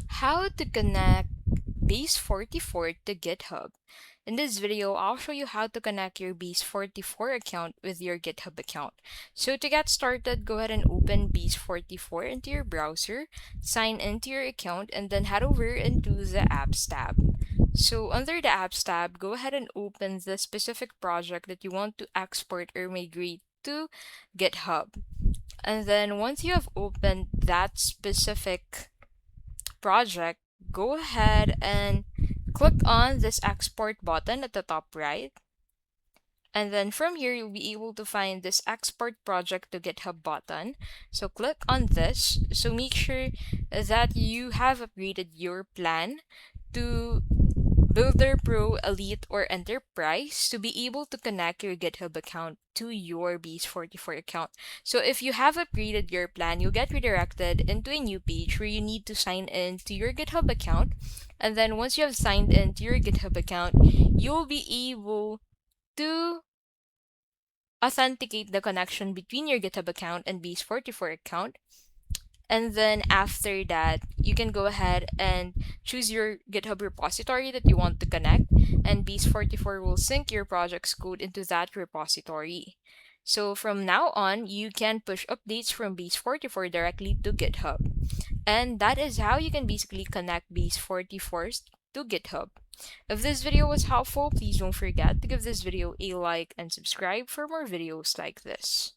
How to connect Base44 to GitHub. In this video, I'll show you how to connect your Base44 account with your GitHub account. So to get started, go ahead and open Base44 into your browser, sign into your account, and then head over into the Apps tab. So under the Apps tab, go ahead and open the specific project that you want to export or migrate to GitHub. And then once you have opened that specific project, go ahead and click on this export button at the top right. And then from here, you'll be able to find this export project to GitHub button. So click on this. So make sure that you have upgraded your plan to Builder Pro, Elite, or Enterprise to be able to connect your GitHub account to your Base44 account. So if you have upgraded your plan, you'll get redirected into a new page where you need to sign in to your GitHub account. And then once you have signed in to your GitHub account, you'll be able to authenticate the connection between your GitHub account and Base44 account. And then after that, you can go ahead and choose your GitHub repository that you want to connect, and Base44 will sync your project's code into that repository. So from now on, you can push updates from Base44 directly to GitHub. And that is how you can basically connect Base44 to GitHub. If this video was helpful, please don't forget to give this video a like and subscribe for more videos like this.